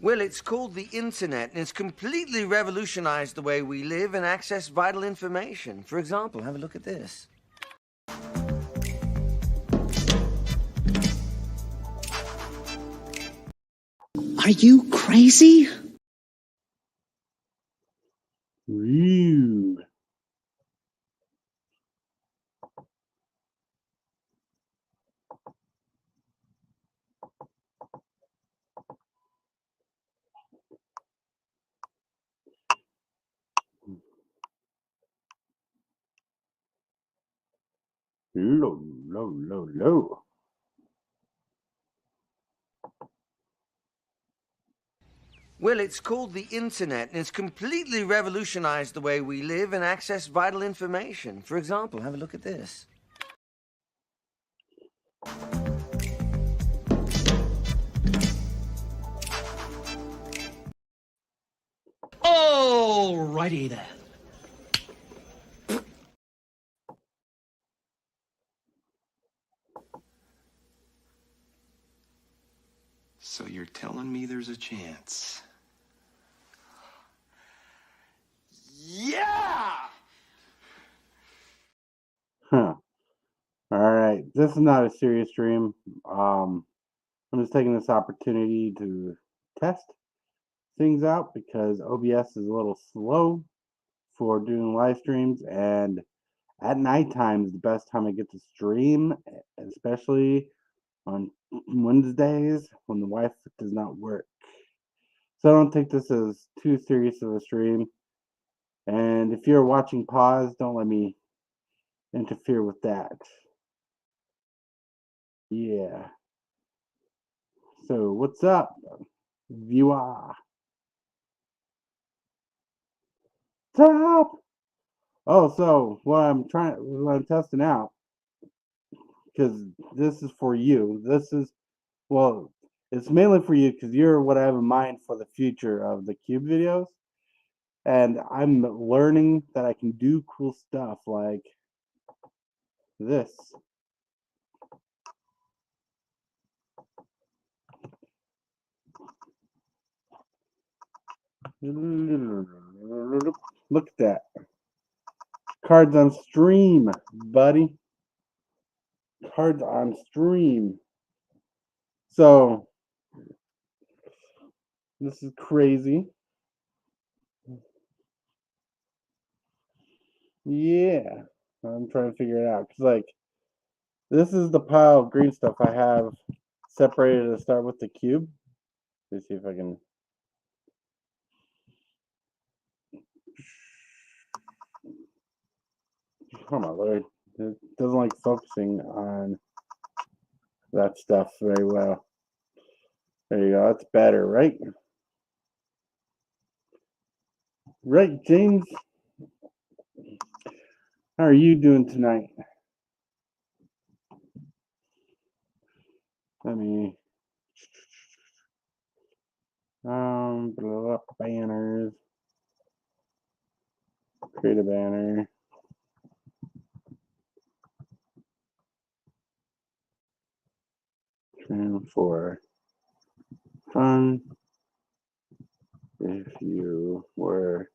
Well, it's called the internet, and it's completely revolutionized the way we live and access vital information. For example, have a look at this. Are you crazy? Ooh. Low. Well, it's called the internet, and it's completely revolutionized the way we live and access vital information. For example, have a look at this. Alrighty then. So you're telling me there's a chance? Yeah! Huh. All right. This is not a serious stream. I'm just taking this opportunity to test things out because OBS is a little slow for doing live streams, and at nighttime is the best time I get to stream, especially on Wednesdays when the Wi-Fi does not work. So I don't take this as too serious of a stream. And if you're watching pause, don't let me interfere with that. Yeah. So what's up, viewer? What's up? Oh, so what I'm testing out, because this is for you. Well, it's mainly for you because you're what I have in mind for the future of the Cube videos. And I'm learning that I can do cool stuff like this. Look at that. Cards on stream, buddy. Cards on stream. So, this is crazy. Yeah. I'm trying to figure it out. Because, like, this is the pile of green stuff I have separated to start with the cube. Let's see if I can. Oh my lord. It doesn't like focusing on that stuff very well. There you go. That's better, right? Right, James? How are you doing tonight? Let me blow up banners. Create a banner. And for fun, if you were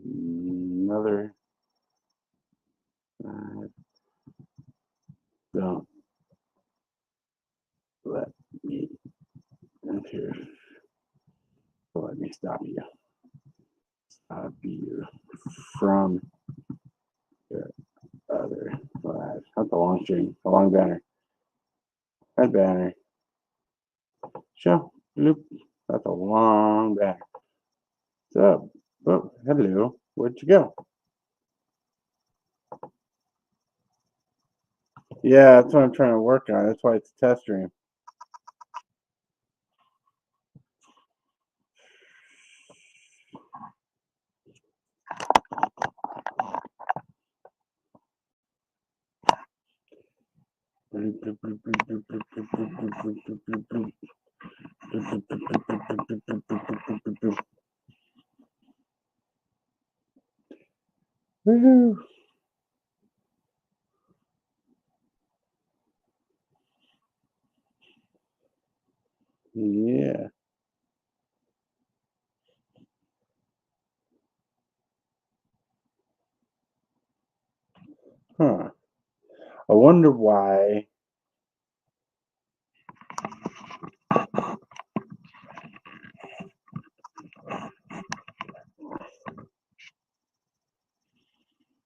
another, don't let me enter. Let me stop you. Stop you from your other flag. That's a long string, a long banner. That banner. Show. Loop. That's a long banner. What's up? Oh, hello. Where'd you go? Yeah, that's what I'm trying to work on. That's why it's a test stream. Woohoo. Yeah. Huh. I wonder why.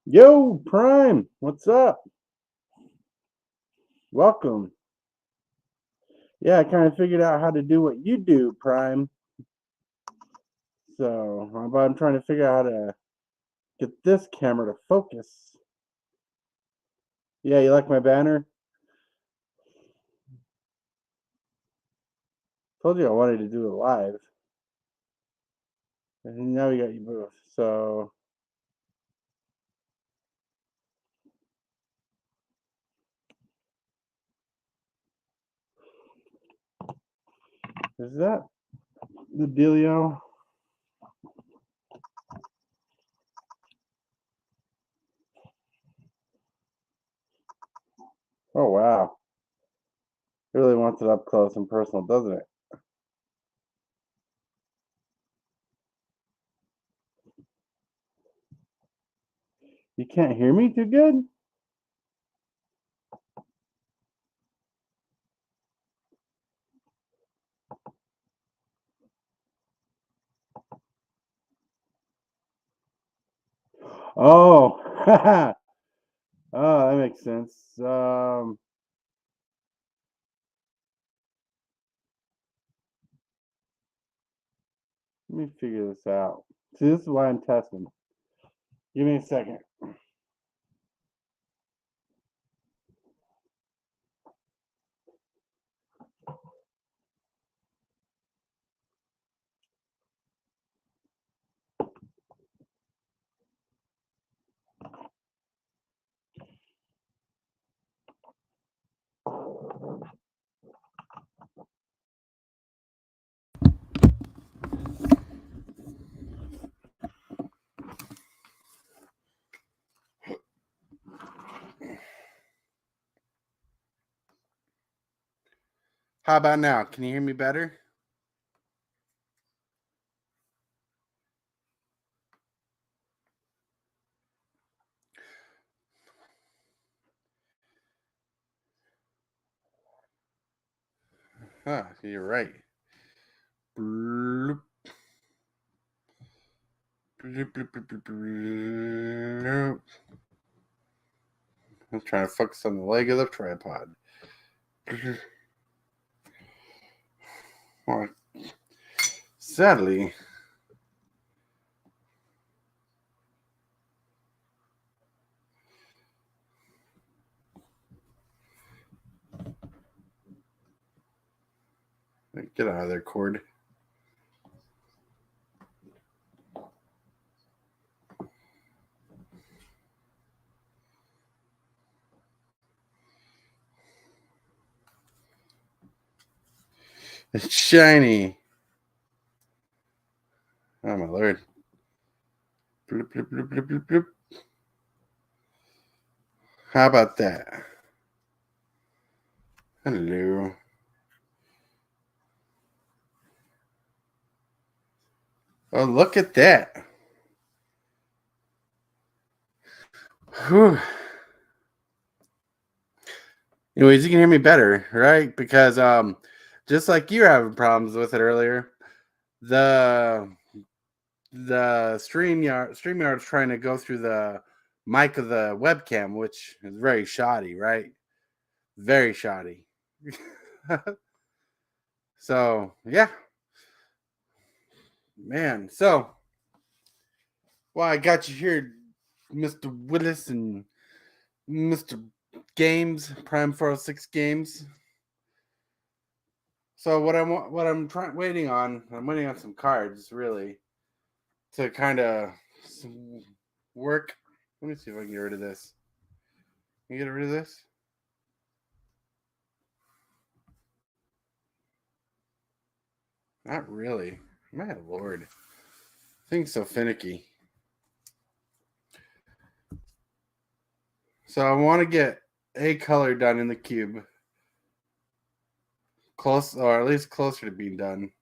Yo, Prime, what's up? Welcome. Yeah, I kind of figured out how to do what you do, Prime. So, I'm trying to figure out how to get this camera to focus. Yeah, you like my banner? Told you I wanted to do it live. And now we got you both. So, is that the dealio? Oh, wow. It really wants it up close and personal, doesn't it? You can't hear me too good? Oh, oh, that makes sense. Let me figure this out. See, this is why I'm testing. Give me a second. How about now? Can you hear me better? Huh, you're right. Bloop. Bloop, bloop, bloop, bloop, bloop. I'm trying to focus on the leg of the tripod. Well, sadly, get out of there, cord. It's shiny. Oh my lord. Bloop, bloop, bloop, bloop, bloop, bloop. How about that? Hello. Oh, look at that. Whew. Anyways, you can hear me better, right? Because just like you were having problems with it earlier, the StreamYard's trying to go through the mic of the webcam, which is very shoddy, right? Very shoddy. So yeah, man. So well, I got you here, Mr. Willis and Mr. Games, Prime 406 Games. So I'm waiting on, I'm waiting on some cards really to kind of work. Let me see if I can get rid of this. Can you get rid of this? Not really. My lord. Thing's so finicky. So I want to get a color done in the cube. close, or at least closer to being done.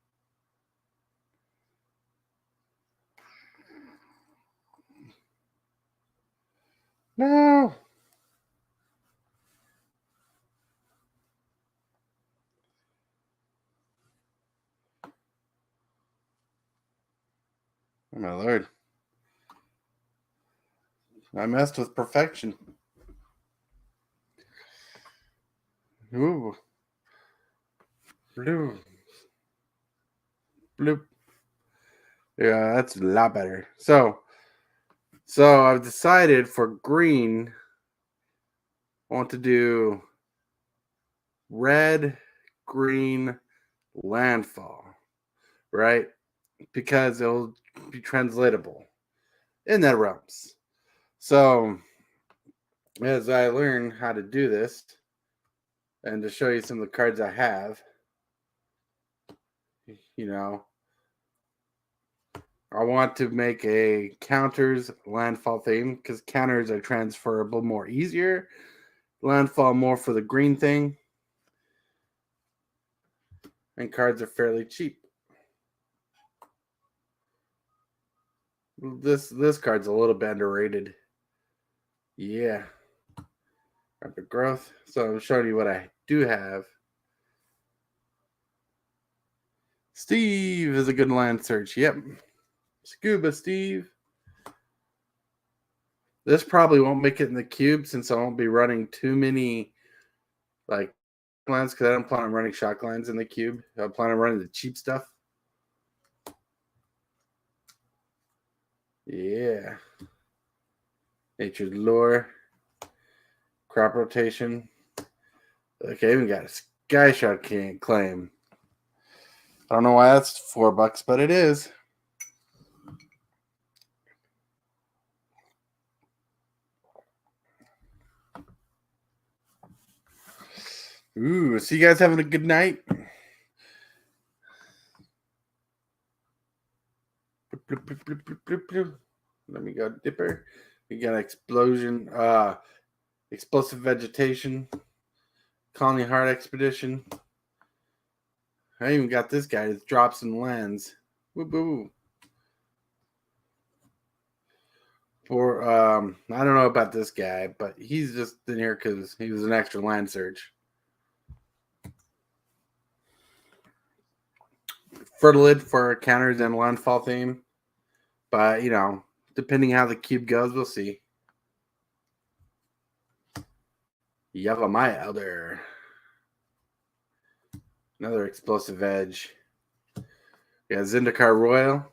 No. Oh my lord. I messed with perfection. Ooh. Blue. Bloop. Yeah, that's a lot better. So I've decided for green, I want to do red, green, landfall, right? Because it'll be translatable in that realms. So as I learn how to do this, and to show you some of the cards I have, you know, I want to make a counters landfall theme because counters are transferable more easier. Landfall more for the green thing. And cards are fairly cheap. This card's a little bit underrated. Yeah. Rapid growth. So I'm showing you what I do have. Steve is a good land search. Yep. Scuba Steve. This probably won't make it in the cube since I won't be running too many like lines because I don't plan on running shock lines in the cube. I plan on running the cheap stuff. Yeah. Nature's Lure. Crop rotation. Okay, I even got a Sky Shot claim. I don't know why that's $4, but it is. Ooh, so you guys having a good night? Let me go Dipper. We got explosion, explosive vegetation, colony heart expedition. I even got this guy that drops and lands. Woo boo. For I don't know about this guy, but he's just in here because he was an extra land search. Fertilid for counters and landfall theme. But, you know, depending how the cube goes, we'll see. Yavamaya Elder. Another explosive edge. We got Zendikar Royal.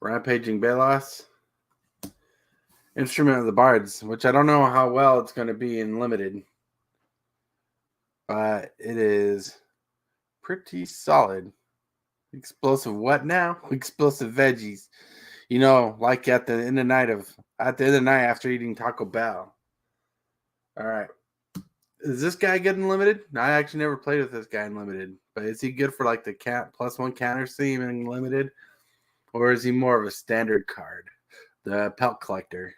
Rampaging Belos. Instrument of the Bards, which I don't know how well it's going to be in limited. But it is pretty solid. Explosive what now? Explosive veggies. You know, like at the end of the night after eating Taco Bell. All right. Is this guy good in limited? I actually never played with this guy in limited, but is he good for like the +1 counter theme in limited, or is he more of a standard card, the pelt collector?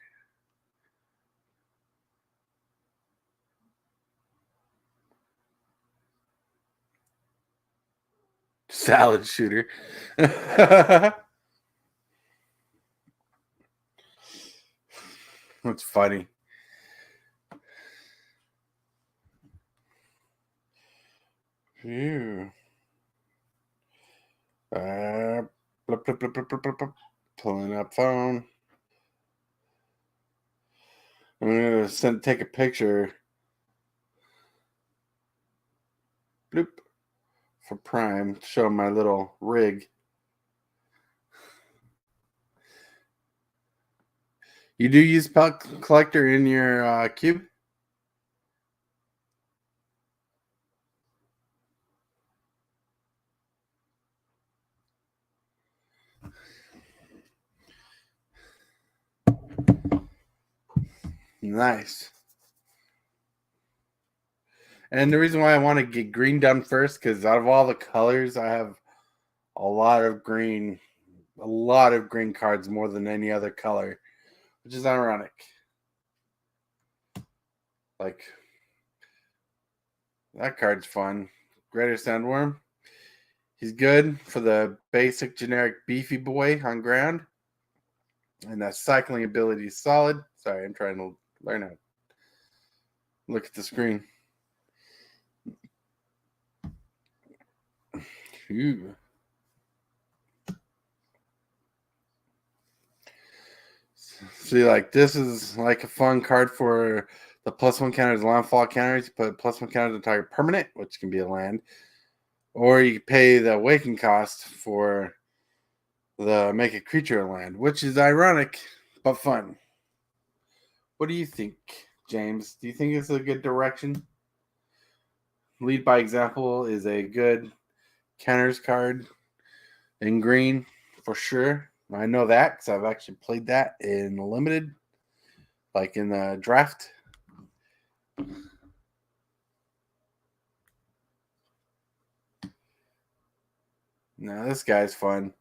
Salad shooter. That's funny. Phew. Pulling up phone. I'm gonna take a picture. Bloop. For Prime to show my little rig. You do use pelt collector in your cube? Nice. And the reason why I want to get green done first, because out of all the colors, I have a lot of green cards more than any other color, which is ironic. Like, That card's fun. Greater Sandworm. He's good for the basic generic beefy boy on ground. And that cycling ability is solid. Sorry, I'm trying to learn how to look at the screen. Ooh. See, like, this is like a fun card for the +1 counters, landfall counters. You put +1 counters on target permanent, which can be a land. Or you pay the awaken cost for the make a creature a land, which is ironic but fun. What do you think, James? Do you think it's a good direction? Lead by example is a good counters card in green for sure. I know that because I've actually played that in limited, like in the draft. Now this guy's fun.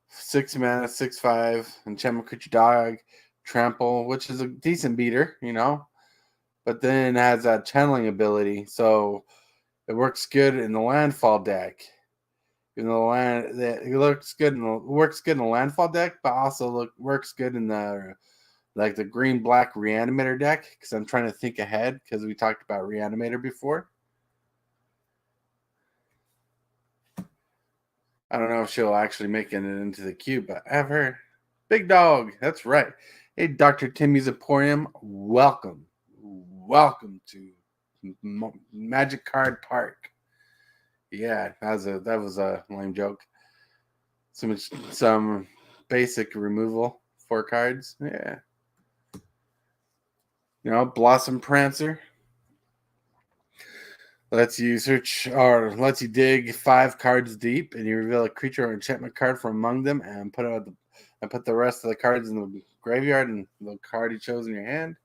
6 mana, 6/5, enchantment creature dog, trample, which is a decent beater, you know. But then it has that channeling ability, so it works good in the landfall deck. It works good in the landfall deck, but also works good in the the green black reanimator deck. Because I'm trying to think ahead because we talked about reanimator before. I don't know if she'll actually make it into the cube, but I have her. Big dog, that's right. Hey, Dr. Timmy's Emporium, welcome to Magic Card Park. Yeah, that was a lame joke. Some basic removal for cards. Yeah. You know, Blossom Prancer lets you dig 5 cards deep, and you reveal a creature or enchantment card from among them, and put the rest of the cards in the graveyard and the card you chose in your hand.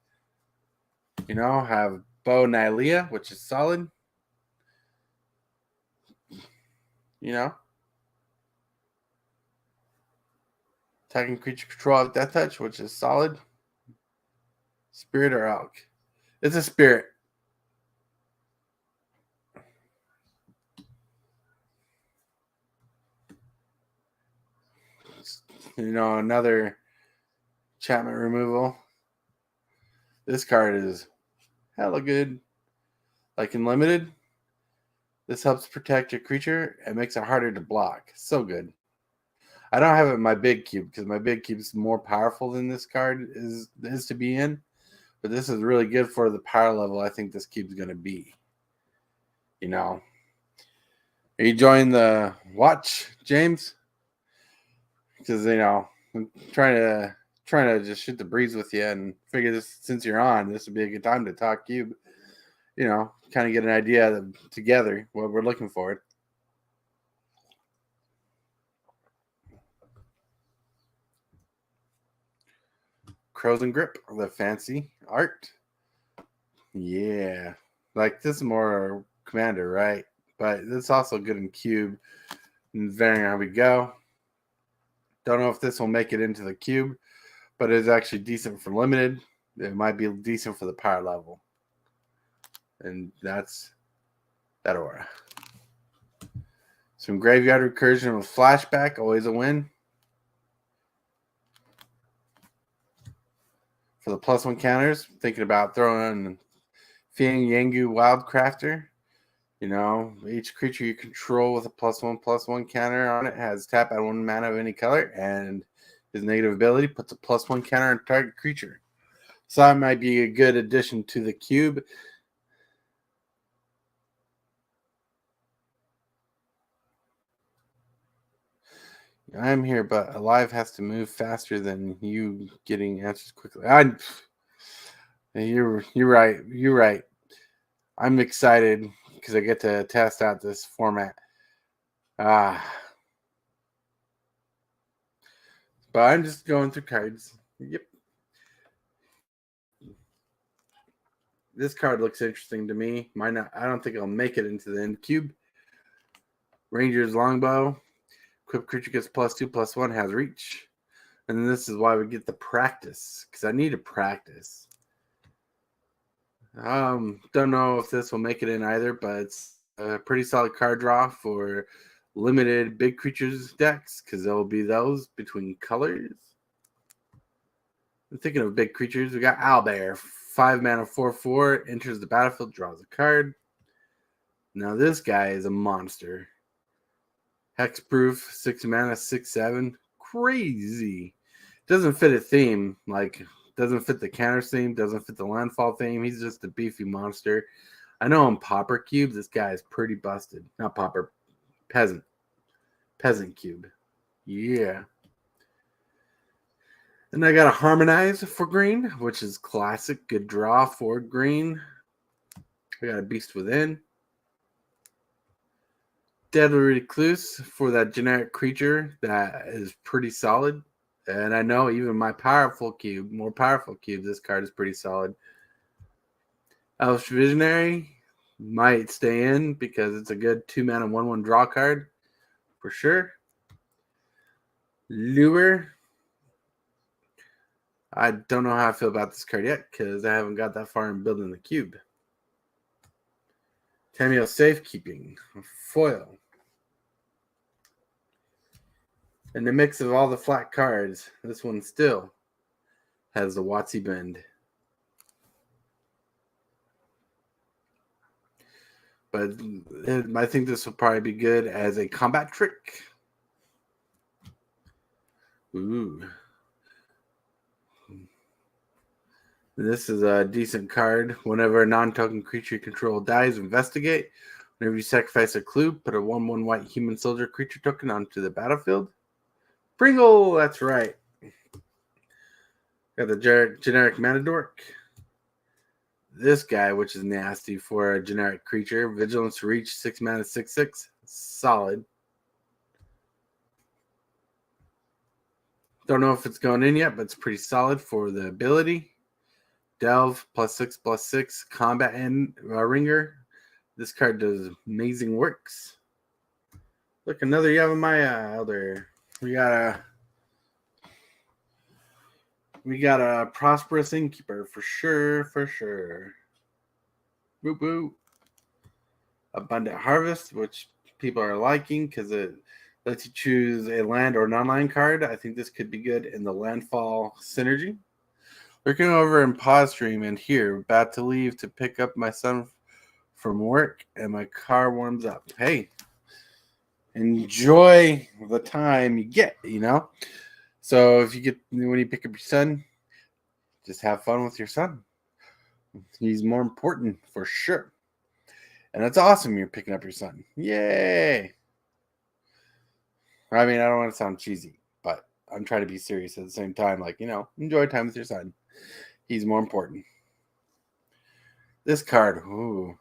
You know, have Bo Nylea, which is solid. You know, attacking creature control with Death Touch, which is solid. Spirit or Elk? It's a spirit. You know, another enchantment removal. This card is hella good. Like in limited, this helps protect your creature and makes it harder to block. So good. I don't have it in my big cube because my big cube is more powerful than this card is to be in. But this is really good for the power level I think this cube's going to be. You know. Are you enjoying the watch, James? Because, you know, I'm trying to just shoot the breeze with you and figure this, since you're on, this would be a good time to talk cube. You know, kind of get an idea together what we're looking for. Crows and Grip, the fancy art. Yeah. Like this is more commander, right? But it's also good in cube. And varying how we go. Don't know if this will make it into the cube, but it's actually decent for limited. It might be decent for the power level. And that's that aura. Some graveyard recursion with flashback, always a win. For the +1 counters, thinking about throwing in Fiang Yangu Wildcrafter. You know, each creature you control with a +1/+1 counter on it has tap at 1 mana of any color, and his negative ability puts a +1 counter on target creature. So that might be a good addition to the cube. I'm here, but Alive has to move faster than you getting answers quickly. You're right. You're right. I'm excited because I get to test out this format. But I'm just going through cards. Yep. This card looks interesting to me. Might not. I don't think I'll make it into the end cube. Ranger's Longbow. Equipped creature gets +2/+1, has reach. And this is why we get the practice. Because I need to practice. Don't know if this will make it in either, but it's a pretty solid card draw for limited big creatures decks because there will be those between colors. I'm thinking of big creatures. We got Owlbear, 5 mana, 4/4, enters the battlefield, draws a card. Now this guy is a monster. Hexproof, 6 mana, 6/7. Crazy. Doesn't fit a theme, like doesn't fit the counter theme, doesn't fit the landfall theme. He's just a beefy monster. I know in Pauper Cube, this guy is pretty busted. Not Pauper, Peasant. Peasant Cube. Yeah. And I got a Harmonize for green, which is classic. Good draw for green. I got a Beast Within. Deadly Recluse for that generic creature that is pretty solid. And I know even my powerful cube, more powerful cube, this card is pretty solid. Elvish Visionary might stay in because it's a good 2 mana 1/1 draw card for sure. Lure. I don't know how I feel about this card yet because I haven't got that far in building the cube. Tameo Safekeeping. Foil. In the mix of all the flat cards, this one still has the Watsy Bend. But I think this will probably be good as a combat trick. Ooh. This is a decent card. Whenever a non-token creature you control dies, investigate. Whenever you sacrifice a clue, put a 1/1 white human soldier creature token onto the battlefield. Pringle, that's right. Got the generic mana dork. This guy, which is nasty for a generic creature. Vigilance Reach, 6 mana, 6/6. Solid. Don't know if it's going in yet, but it's pretty solid for the ability. Delve, +6/+6. Combat and Ringer. This card does amazing works. Look, another Yavimaya Elder. We got a Prosperous Innkeeper for sure, for sure. Woo woo. Abundant Harvest, which people are liking because it lets you choose a land or non-land card. I think this could be good in the landfall synergy. Looking over in pause stream and here, about to leave to pick up my son from work, and my car warms up. Hey, enjoy the time you get, you know? So if you get, when you pick up your son, just have fun with your son. He's more important for sure. And it's awesome you're picking up your son. Yay! I mean, I don't want to sound cheesy, but I'm trying to be serious at the same time. Like, you know, enjoy time with your son. He's more important. This card, ooh.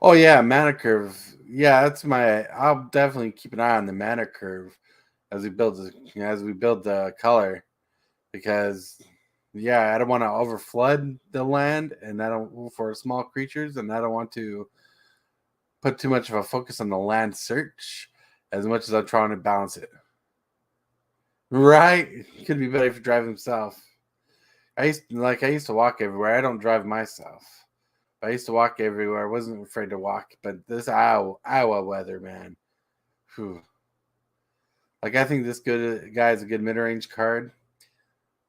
Oh yeah, mana curve. Yeah, that's my. I'll definitely keep an eye on the mana curve as we build the color, because yeah, I don't want to overflood the land, and I don't for small creatures, and I don't want to put too much of a focus on the land search as much as I'm trying to balance it. Right? Could be better if you drive himself. I used to walk everywhere. I don't drive myself. I used to walk everywhere. I wasn't afraid to walk, but this Iowa weather, man. Whew. Like, I think this guy is a good mid-range card.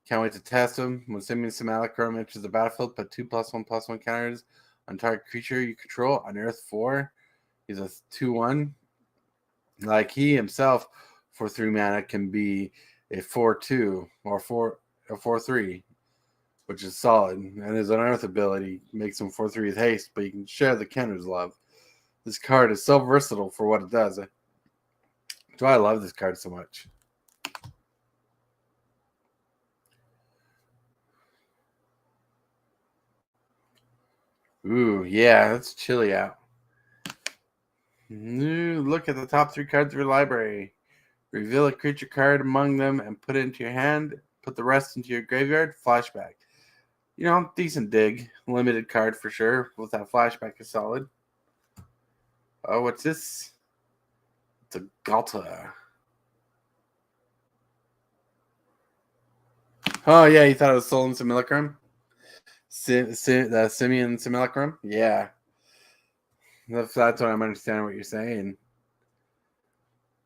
Can't wait to test him. When sending some Malachrome enters the battlefield, put 2+1/+1 counters on target creature you control on Earth 4. He's a 2/1. Like, he himself, for 3 mana, can be a 4/2 or 4/3. Which is solid, and his unearth ability makes him 4/3 with haste, but you can share the counter's love. This card is so versatile for what it does. That's why I love this card so much. Ooh, yeah, it's chilly out. Look at the top 3 cards of your library. Reveal a creature card among them and put it into your hand. Put the rest into your graveyard. Flashback. You know, decent dig. Limited card for sure. With that flashback is solid. Oh, what's this? It's a Galta. Oh yeah, you thought it was Solon Simulacrum? The Simeon Simulacrum? Yeah. That's what I'm understanding what you're saying.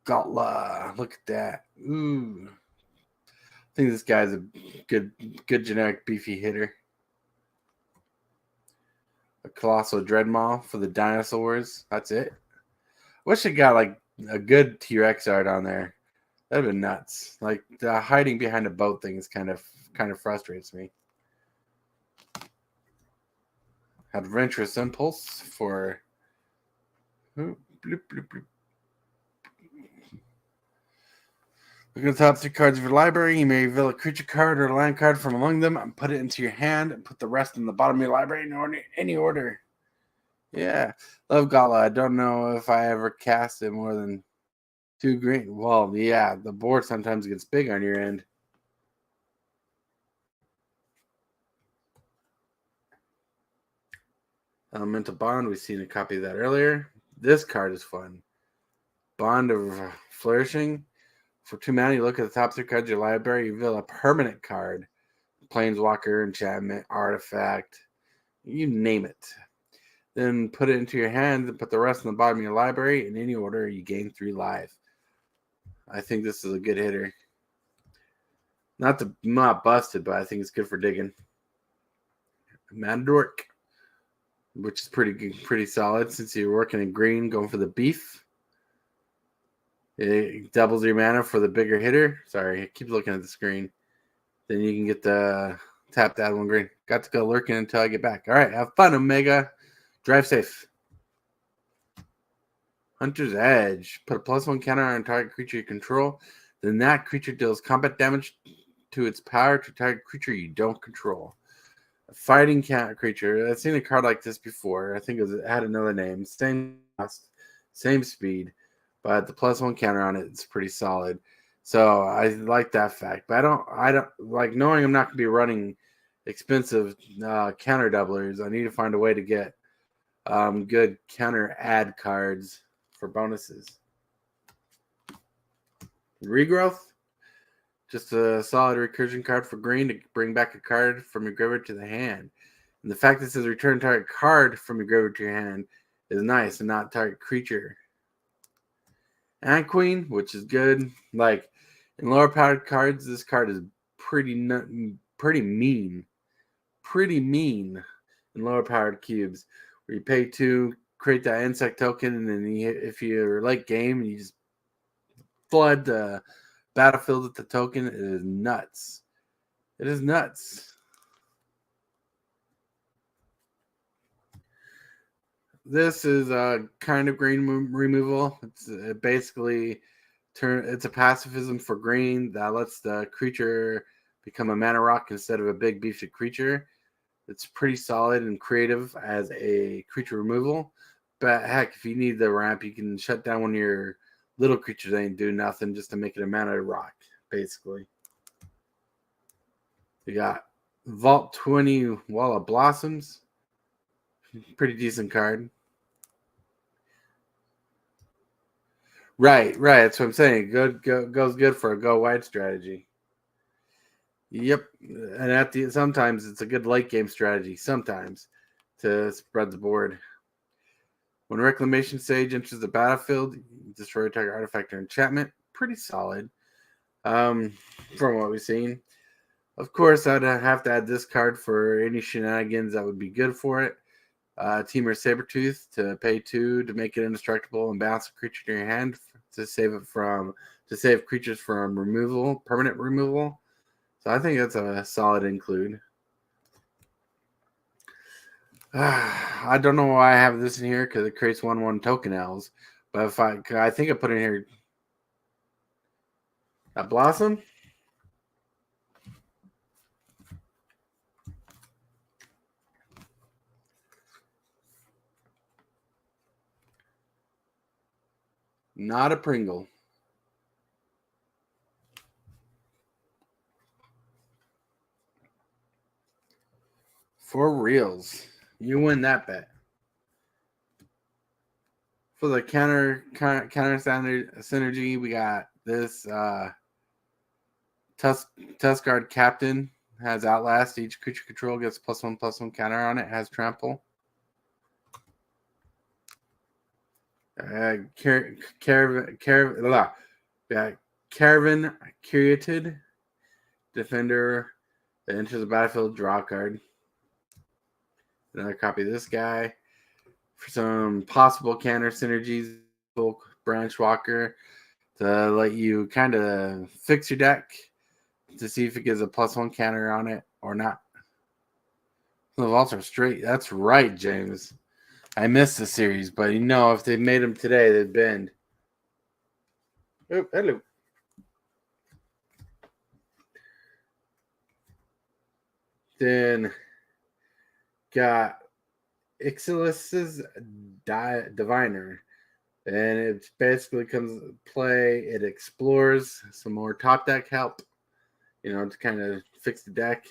Gotla. Look at that. Ooh. I think this guy's a good generic beefy hitter. A Colossal Dreadmaw for the dinosaurs. That's it. Wish it got like a good T-Rex art on there. That'd have been nuts. Like the hiding behind a boat thing is kind of frustrates me. Adventurous Impulse for bloop, bloop, bloop. Look at the top 3 cards of your library. You may reveal a creature card or a land card from among them and put it into your hand and put the rest in the bottom of your library in any order. Yeah. Love Gala. I don't know if I ever cast it more than 2 green. Well, yeah, the board sometimes gets big on your end. Elemental Bond. We've seen a copy of that earlier. This card is fun. Bond of Flourishing. For 2 mana, you look at the top 3 cards of your library, you reveal a permanent card. Planeswalker, enchantment, artifact, you name it. Then put it into your hand and put the rest in the bottom of your library. In any order, you gain 3 life. I think this is a good hitter. Not busted, but I think it's good for digging. Mandork, which is pretty solid since you're working in green, going for the beef. It doubles your mana for the bigger hitter. Sorry, I keep looking at the screen. Then you can get the tap that 1 green. Got to go lurking until I get back. All right, have fun, Omega. Drive safe. Hunter's Edge. Put a +1 counter on a target creature you control. Then that creature deals combat damage to its power to target creature you don't control. A fighting creature. I've seen a card like this before. I think it had another name. Same cost, same speed, but the +1 counter on it is pretty solid. So I like that fact. But I don't like knowing I'm not going to be running expensive counter doublers. I need to find a way to get good counter add cards for bonuses. Regrowth. Just a solid recursion card for green to bring back a card from your graveyard to the hand. And the fact that it says return target card from your graveyard to your hand is nice and not target creature. And Queen, which is good. Like in lower powered cards, this card is pretty mean. Pretty mean in lower powered cubes. Where you pay 2, create that insect token, and then if you're late game and you just flood the battlefield with the token, it is nuts. It is nuts. This is a kind of green removal. It's basically it's a pacifism for green that lets the creature become a mana rock instead of a big beefy creature. It's pretty solid and creative as a creature removal. But heck, if you need the ramp, you can shut down one of your little creatures that ain't do nothing just to make it a mana rock, basically. You got Vault 20 Wall of Blossoms. Pretty decent card. Right. That's what I'm saying. Goes good for a go wide strategy. Yep. And sometimes it's a good late game strategy. Sometimes to spread the board. When Reclamation Sage enters the battlefield, you destroy a target artifact or enchantment. Pretty solid. From what we've seen. Of course, I'd have to add this card for any shenanigans that would be good for it. Temur Sabertooth to pay 2 to make it indestructible and bounce a creature to your hand to save creatures from removal, permanent removal. So I think that's a solid include. I don't know why I have this in here because it creates 1/1 token elves. But if I think I put in here a Blossom. Not a Pringle. For reals. You win that bet. For the counter synergy, we got this Tusk Guard Captain has Outlast. Each creature control gets +1/+1 counter on it. Has Trample. Caravan Curated Defender that enters the battlefield. Draw a card. Another copy of this guy. For some possible counter synergies, Branch Walker to let you kind of fix your deck to see if it gives a +1 counter on it or not. The vaults are straight. That's right, James. I missed the series, but if they made them today, they'd bend. Oh, hello. Then got Ixalis's Diviner. And it basically comes play. It explores some more top deck help, to kind of fix the deck.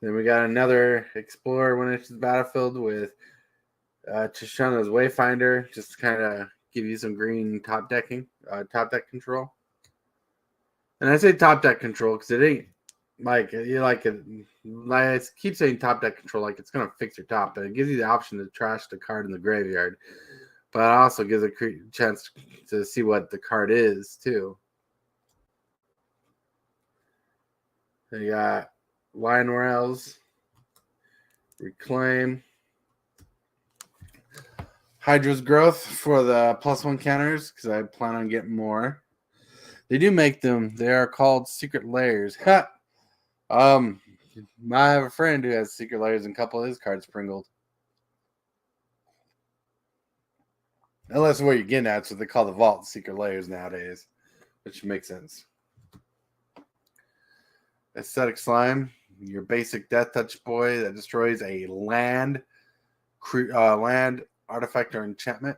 Then we got another Explorer when it's the battlefield with Tishana's Wayfinder, just to kind of give you some green top deck control. And I say top deck control because it ain't like you like it. I keep saying top deck control like it's gonna fix your top, but it gives you the option to trash the card in the graveyard. But it also gives a chance to see what the card is too. They got Lion Rails, Reclaim, Hydra's Growth for the +1 counters because I plan on getting more. They do make them. They are called Secret Layers. I have a friend who has Secret Layers and a couple of his cards sprinkled. Unless where you're getting at, so they call the vault Secret Layers nowadays, which makes sense. Aesthetic Slime, your basic Death Touch boy that destroys a land artifact or enchantment.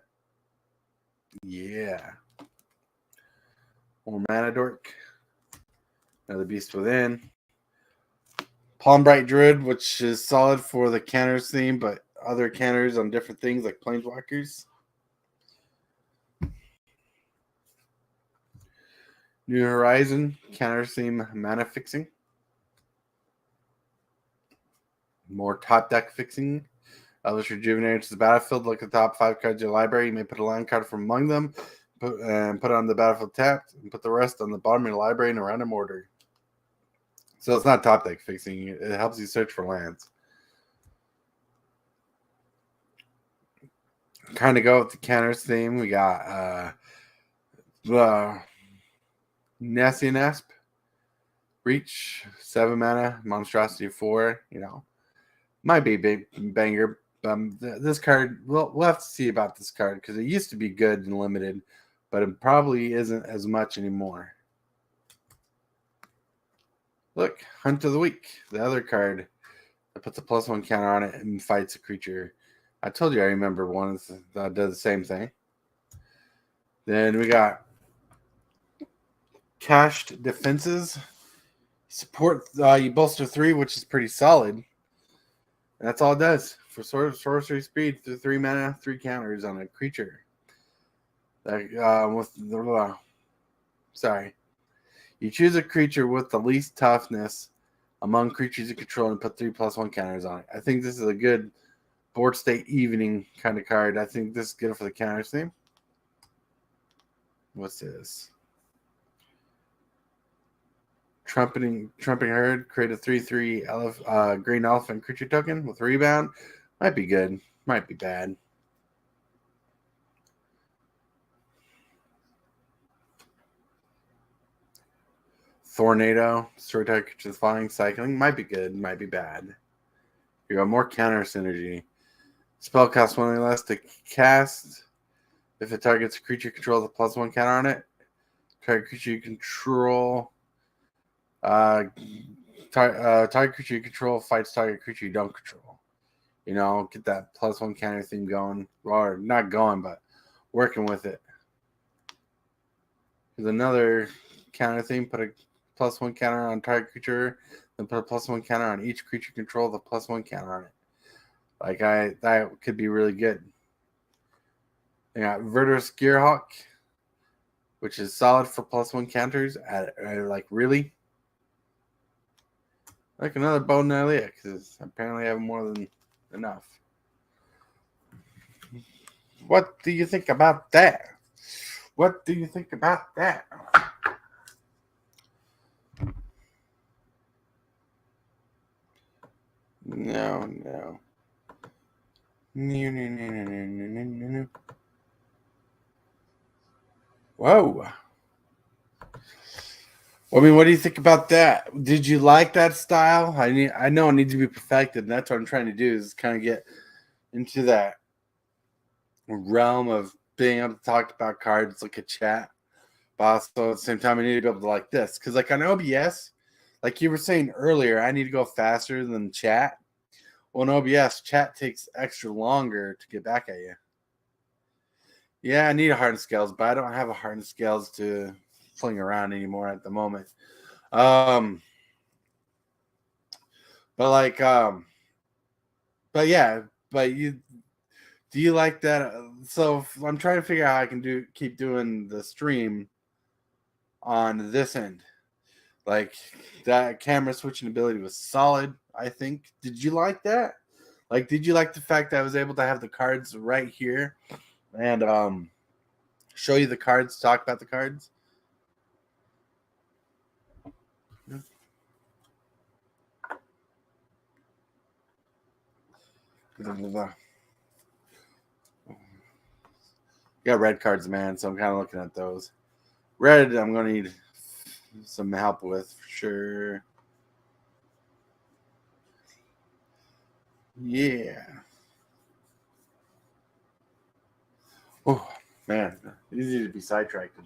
Yeah. Or Mana Dork. Another Beast Within. Palm Bright Druid, which is solid for the counters theme, but other counters on different things like Planeswalkers. New Horizon, counter theme mana fixing. More top deck fixing. Elvish Rejuvenator to the battlefield. Look at the top 5 cards of your library. You may put a land card from among them, put it on the battlefield tapped, and put the rest on the bottom of your library in a random order. So it's not top deck fixing. It helps you search for lands. Kind of go with the counters theme. We got Nessie Nesp. Reach, 7 mana, Monstrosity 4, might be a big banger. This card, we'll have to see about this card because it used to be good and limited, but it probably isn't as much anymore. Look, Hunt of the Week, the other card that puts a +1 counter on it and fights a creature. I told you I remember one that does the same thing. Then we got Cached Defenses. Support, you bolster 3, which is pretty solid. And that's all it does for sorcery speed. 3 mana, 3 counters on a creature. You choose a creature with the least toughness among creatures you control and put 3 +1 counters on it. I think this is a good board state evening kind of card. I think this is good for the counters theme. What's this? Trumping Herd, create a 3/3 green elephant creature token with rebound. Might be good. Might be bad. Tornado, storyteller creatures flying, cycling. Might be good. Might be bad. You got more counter synergy. Spell costs 1 less to cast. If it targets a creature control with a +1 counter on it. Target creature you control. Target creature you control fights target creature you don't control. Get that +1 counter theme going, or not going, but working with it. There's another counter theme. Put a +1 counter on target creature, then put a +1 counter on each creature control with a +1 counter on it. That could be really good. They got Verdurous Gearhawk. which is solid for +1 counters. Like, really? Like another bow than Elia, because apparently I have more than enough. What do you think about that? What do you think about that? No. No. Whoa. I mean, what do you think about that? Did you like that style? I know it needs to be perfected, and that's what I'm trying to do is kind of get into that realm of being able to talk about cards, like a chat, but also at the same time I need to be able to like this. Because like on OBS, like you were saying earlier, I need to go faster than chat. Well, in OBS, chat takes extra longer to get back at you. Yeah, I need a hardened scales, but I don't have a hardened scales to fling around anymore at the moment. But yeah, but do you like that? So I'm trying to figure out how I can keep doing the stream on this end. Like that camera switching ability was solid, I think. Did you like that? Like, did you like the fact that I was able to have the cards right here and show you the cards, talk about the cards? Got red cards, man, so I'm kind of looking at those. Red, I'm going to need some help with for sure. Yeah. Oh, man. Easy to be sidetracked.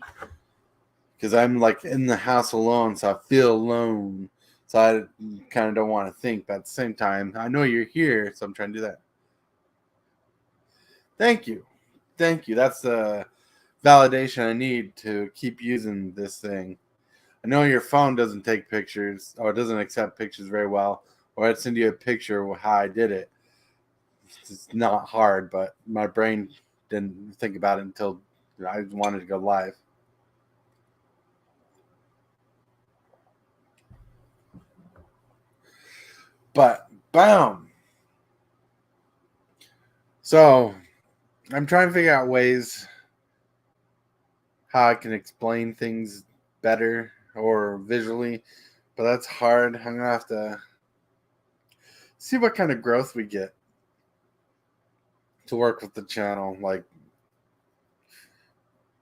Because I'm like in the house alone, so I feel alone. So I kind of don't want to think. But at the same time, I know you're here, so I'm trying to do that. Thank you. Thank you. That's the validation I need to keep using this thing. I know your phone doesn't take pictures or doesn't accept pictures very well, or I'd send you a picture of how I did it. It's not hard, but my brain didn't think about it until I wanted to go live. But bam. So I'm trying to figure out ways how I can explain things better or visually, but that's hard. I'm gonna have to see what kind of growth we get to work with the channel. Like,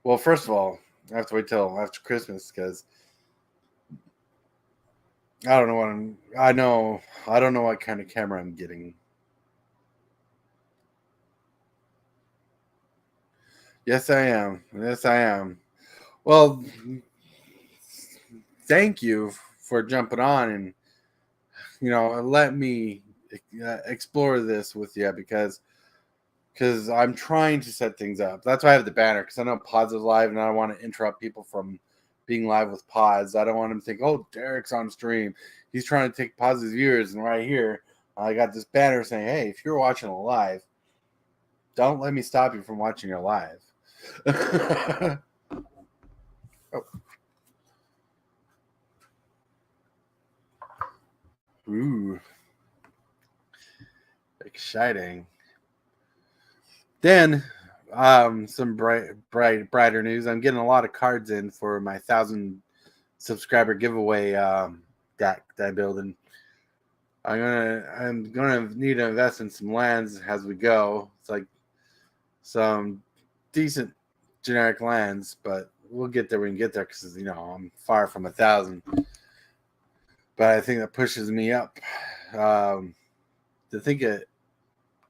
well, first of all, I have to wait till after Christmas because I don't know what I don't know what kind of camera I'm getting. Yes, I am. Yes, I am. Well, thank you for jumping on and let me explore this with you because I'm trying to set things up. That's why I have the banner because I know Pods is live and I don't want to interrupt people from being live with Pods. I don't want them to think, oh, Derek's on stream. He's trying to take Pods' viewers. And right here, I got this banner saying, hey, if you're watching a live, don't let me stop you from watching your live. Oh. Ooh. Exciting. Then, some brighter news. I'm getting a lot of cards in for my 1,000 subscriber giveaway deck that I'm building. I'm gonna need to invest in some lands as we go. It's like some decent generic lands, but we'll get there when we get there because I'm far from 1,000. But I think that pushes me up. To think it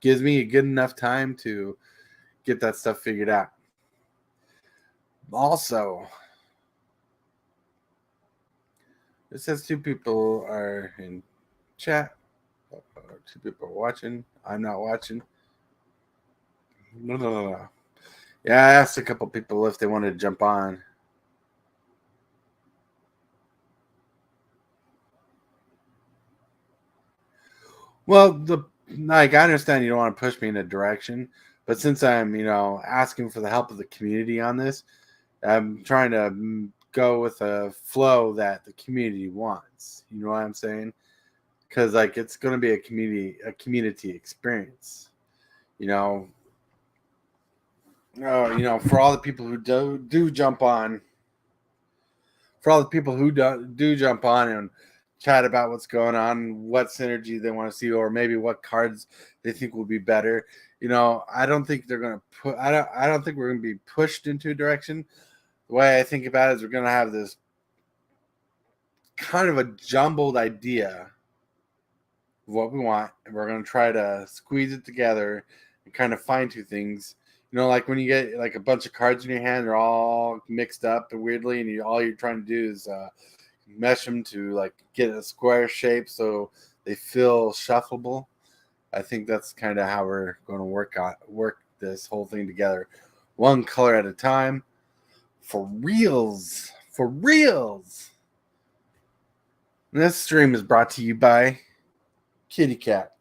gives me a good enough time to get that stuff figured out. Also, it says 2 people are in chat. 2 people are watching. I'm not watching. No. Yeah, I asked a couple people if they wanted to jump on. Well, I understand you don't want to push me in a direction, but since I'm, asking for the help of the community on this, I'm trying to go with a flow that the community wants. You know what I'm saying? Because like it's going to be a community experience. You know, for all the people who do jump on, for all the people who do jump on and chat about what's going on, what synergy they want to see, or maybe what cards they think will be better. I don't think they're going to put. I don't think we're going to be pushed into a direction. The way I think about it is we're going to have this kind of a jumbled idea of what we want, and we're going to try to squeeze it together and kind of fine tune things. Like when you get like a bunch of cards in your hand, they're all mixed up and weirdly, and all you're trying to do is mesh them to like get a square shape so they feel shuffleable. I think that's kind of how we're going to work this whole thing together, one color at a time, for reals, for reals. And this stream is brought to you by Kitty Cat.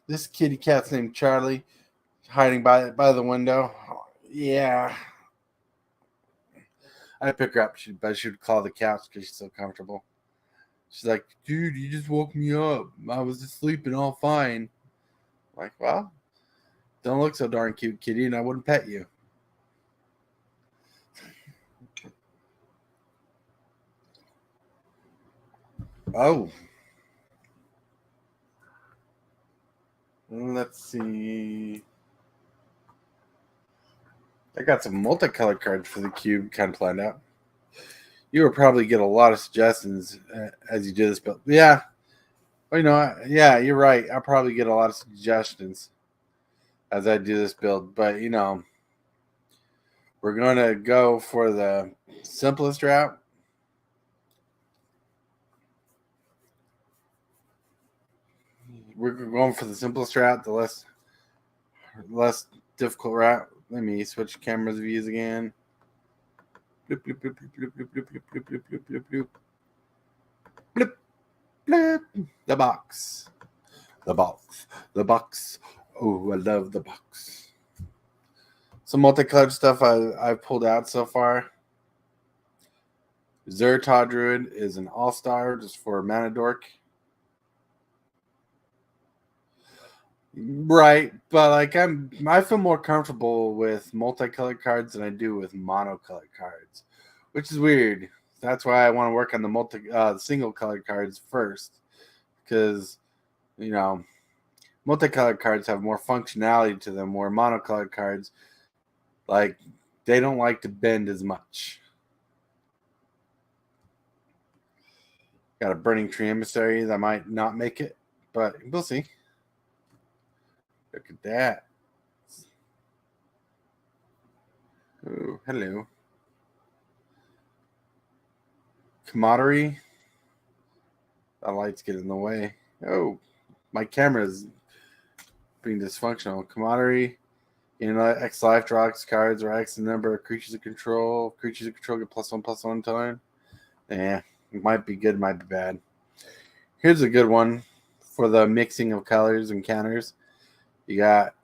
This kitty cat's named Charlie, hiding by the window. Yeah. I pick her up, but she would call the couch because she's so comfortable. She's like, dude, you just woke me up. I was just sleeping all fine. I'm like, well, don't look so darn cute, kitty, and I wouldn't pet you. Oh. Let's see. I got some multicolored cards for the cube kind of planned out. You will probably get a lot of suggestions as you do this build. Yeah. Yeah, you're right. I'll probably get a lot of suggestions as I do this build. But, we're going to go for the simplest route. We're going for the simplest route, the less difficult route. Let me switch cameras views again. Bloop, bloop, bloop, bloop, bloop, bloop, bloop, bloop, bloop, bloop, bloop, bloop. Bloop, bloop. The box. The box. The box. Oh, I love the box. Some multicolored stuff I've pulled out so far. Zertod Druid is an all-star just for Mana Dork. Right, but like I feel more comfortable with multicolored cards than I do with monocolored cards, which is weird. That's why I want to work on the single colored cards first, because multicolored cards have more functionality to them, where monocolored cards, like, they don't like to bend as much. Got a Burning Tree Emissary that might not make it, but we'll see. Look at that. Oh, hello. Camaraderie. That light's getting in the way. Oh, my camera's being dysfunctional. Camaraderie. X life draw X cards or X the number of creatures of control. Creatures of control get +1/+1 turn. Yeah, it might be good, might be bad. Here's a good one for the mixing of colors and counters. You got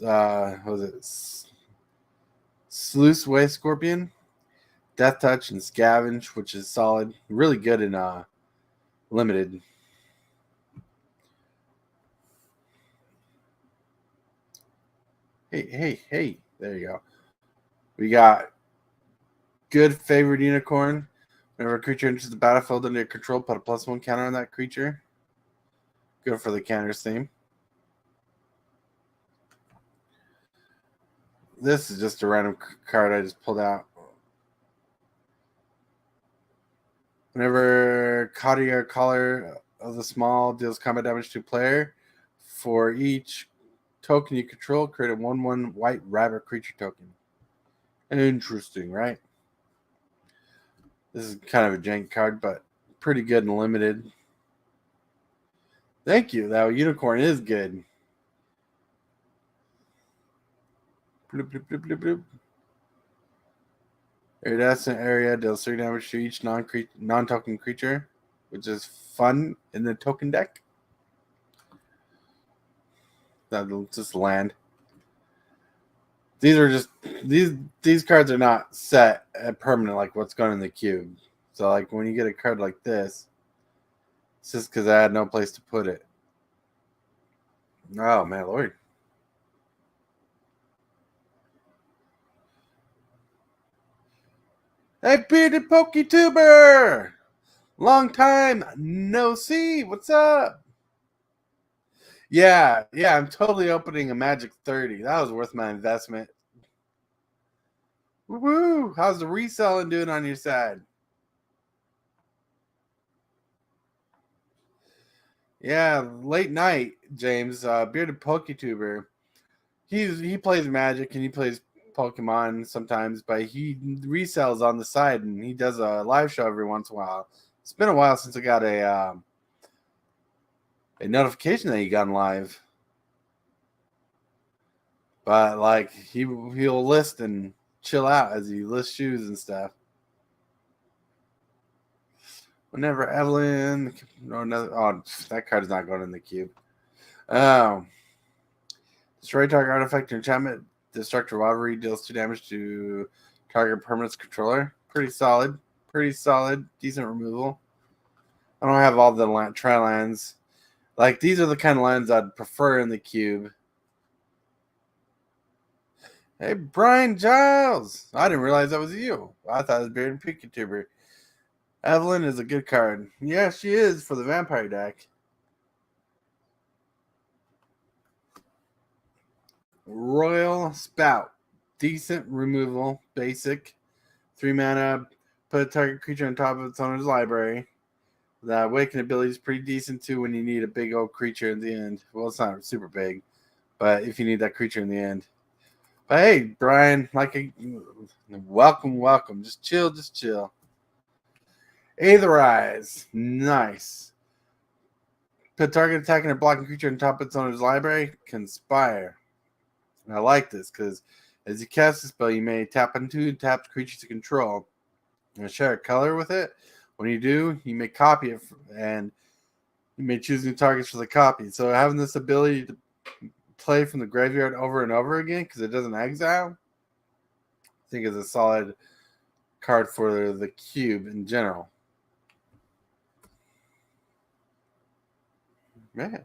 what was it? Sluice Way Scorpion, Death Touch, and Scavenge, which is solid. Really good in limited. Hey. There you go. We got Good Favored Unicorn. Whenever a creature enters the battlefield under your control, put a +1 counter on that creature. Good for the counters theme. This is just a random card I just pulled out. Whenever Courtier Collar of the Small deals combat damage to a player, for each token you control, create a 1/1 white rabbit creature token. Interesting, right? This is kind of a jank card, but pretty good and limited. Thank you. That unicorn is good. Bloop, bloop, bloop, bloop, bloop. Iridescent area deals 3 damage to each non-token creature, which is fun in the token deck. That'll just land. These are just these cards are not set at permanent like what's going in the cube. So like when you get a card like this, it's just because I had no place to put it. Oh man, Lord. Hey, bearded PokeTuber! Long time no see. What's up? Yeah, I'm totally opening a Magic 30. That was worth my investment. Woo! How's the reselling doing on your side? Yeah, late night, James. Bearded PokeTuber. He plays Magic and he plays Pokemon sometimes, but he resells on the side and he does a live show every once in a while. It's been a while since I got a notification that he got live. But like he'll list and chill out as he lists shoes and stuff. Whenever Evelyn, that card is not going in the cube. Destroy target artifact enchantment. Destructive rivalry deals 2 damage to target permanent's controller. Pretty solid. Decent removal. I don't have all the tri-lands. Like, these are the kind of lands I'd prefer in the cube. Hey, Brian Giles. I didn't realize that was you. I thought it was Bearded PokeTuber. Evelyn is a good card. Yeah, she is for the vampire deck. Royal Spout. Decent removal. Basic. 3 mana. Put a target creature on top of its owner's library. The awaken ability is pretty decent too when you need a big old creature in the end. Well, it's not super big, but if you need that creature in the end. But hey, Brian, welcome. Just chill. Aetherize. Nice. Put target attacking or blocking creature on top of its owner's library. Conspire. And I like this because as you cast the spell, you may tap into tapped creature to control and share a color with it. When you do, you may copy it and you may choose new targets for the copy. So having this ability to play from the graveyard over and over again because it doesn't exile, I think is a solid card for the cube in general. Man.